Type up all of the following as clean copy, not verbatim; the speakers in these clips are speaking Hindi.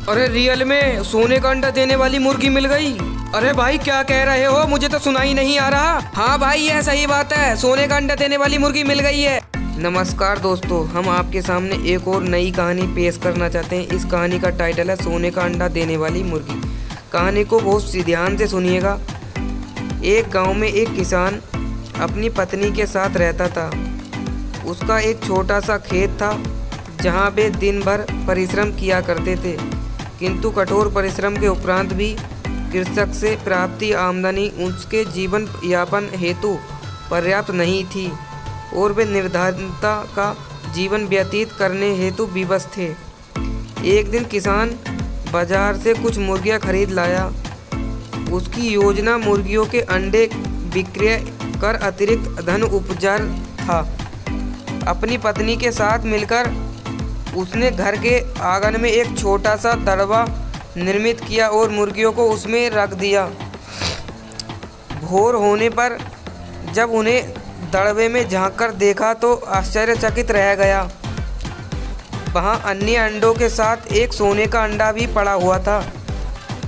अरे रियल में सोने का अंडा देने वाली मुर्गी मिल गई। अरे भाई क्या कह रहे हो, मुझे तो सुनाई नहीं आ रहा। हाँ भाई यह सही बात है, सोने का अंडा देने वाली मुर्गी मिल गई है। नमस्कार दोस्तों, हम आपके सामने एक और नई कहानी पेश करना चाहते हैं। इस कहानी का टाइटल है सोने का अंडा देने वाली मुर्गी। कहानी को बहुत ध्यान से सुनिएगा। एक गांव में एक किसान अपनी पत्नी के साथ रहता था। उसका एक छोटा सा खेत था जहां वे दिन भर परिश्रम किया करते थे, किंतु कठोर परिश्रम के उपरांत भी कृषक से प्राप्ति आमदनी उसके जीवन यापन हेतु पर्याप्त नहीं थी और वे निर्धनता का जीवन व्यतीत करने हेतु विवश थे। एक दिन किसान बाजार से कुछ मुर्गियां खरीद लाया। उसकी योजना मुर्गियों के अंडे विक्रय कर अतिरिक्त धन उपजार था। अपनी पत्नी के साथ मिलकर उसने घर के आंगन में एक छोटा सा दड़बा निर्मित किया और मुर्गियों को उसमें रख दिया। भोर होने पर जब उन्हें दड़बे में झांककर देखा तो आश्चर्यचकित रह गया। वहां अन्य अंडों के साथ एक सोने का अंडा भी पड़ा हुआ था।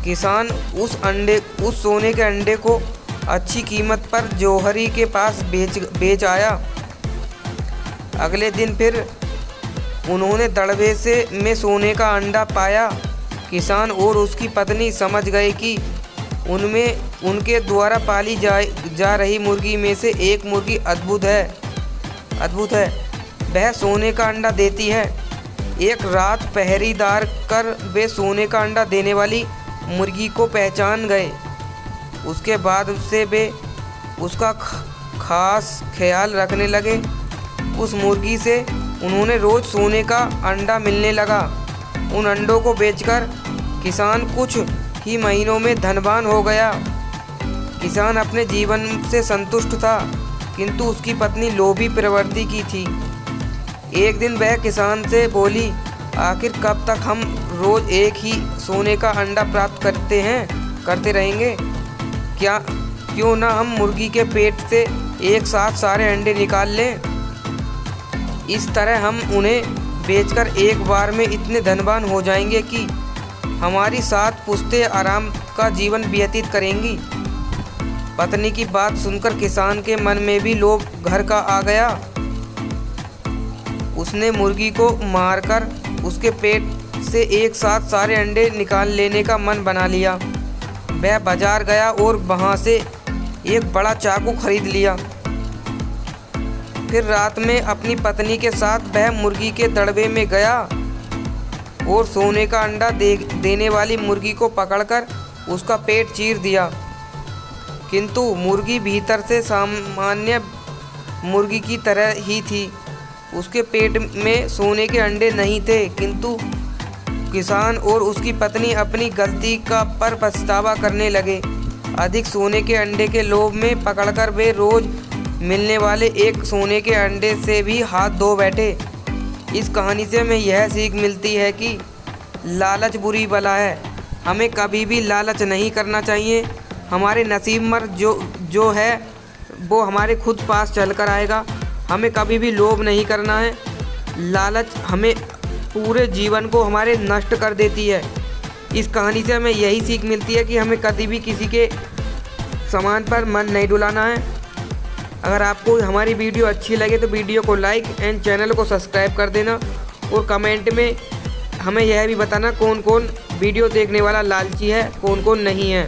किसान उस सोने के अंडे को अच्छी कीमत पर जौहरी के पास बेच आया। अगले दिन फिर उन्होंने दड़बे में सोने का अंडा पाया। किसान और उसकी पत्नी समझ गए कि उनमें उनके द्वारा पाली जा रही मुर्गी में से एक मुर्गी अद्भुत है। वह सोने का अंडा देती है। एक रात पहरेदार कर वे सोने का अंडा देने वाली मुर्गी को पहचान गए। उसके बाद से वे उसका खास ख्याल रखने लगे। उस मुर्गी से उन्होंने रोज सोने का अंडा मिलने लगा। उन अंडों को बेचकर किसान कुछ ही महीनों में धनवान हो गया। किसान अपने जीवन से संतुष्ट था, किंतु उसकी पत्नी लोभी प्रवृत्ति की थी। एक दिन वह किसान से बोली, आखिर कब तक हम रोज एक ही सोने का अंडा प्राप्त करते रहेंगे? क्यों ना हम मुर्गी के पेट से एक साथ सारे अंडे निकाल लें। इस तरह हम उन्हें बेचकर एक बार में इतने धनवान हो जाएंगे कि हमारी 7 पुश्तें आराम का जीवन व्यतीत करेंगी। पत्नी की बात सुनकर किसान के मन में भी लोभ घर का आ गया। उसने मुर्गी को मारकर उसके पेट से एक साथ सारे अंडे निकाल लेने का मन बना लिया। वह बाजार गया और वहां से एक बड़ा चाकू खरीद लिया। फिर रात में अपनी पत्नी के साथ वह मुर्गी के दड़बे में गया और सोने का अंडा देने वाली मुर्गी को पकड़कर उसका पेट चीर दिया। किंतु मुर्गी भीतर से सामान्य मुर्गी की तरह ही थी। उसके पेट में सोने के अंडे नहीं थे। किंतु किसान और उसकी पत्नी अपनी गलती पर पछतावा करने लगे। अधिक सोने के अंडे के लोभ में पकड़कर वे रोज मिलने वाले एक सोने के अंडे से भी हाथ धो बैठे। इस कहानी से हमें यह सीख मिलती है कि लालच बुरी बला है। हमें कभी भी लालच नहीं करना चाहिए। हमारे नसीब पर जो है वो हमारे खुद पास चल कर आएगा। हमें कभी भी लोभ नहीं करना है। लालच हमें पूरे जीवन को हमारे नष्ट कर देती है। इस कहानी से हमें यही सीख मिलती है कि हमें कभी भी किसी के सामान पर मन नहीं डुलाना है। अगर आपको हमारी वीडियो अच्छी लगे तो वीडियो को लाइक एंड चैनल को सब्सक्राइब कर देना और कमेंट में हमें यह भी बताना कौन कौन वीडियो देखने वाला लालची है, कौन कौन नहीं है।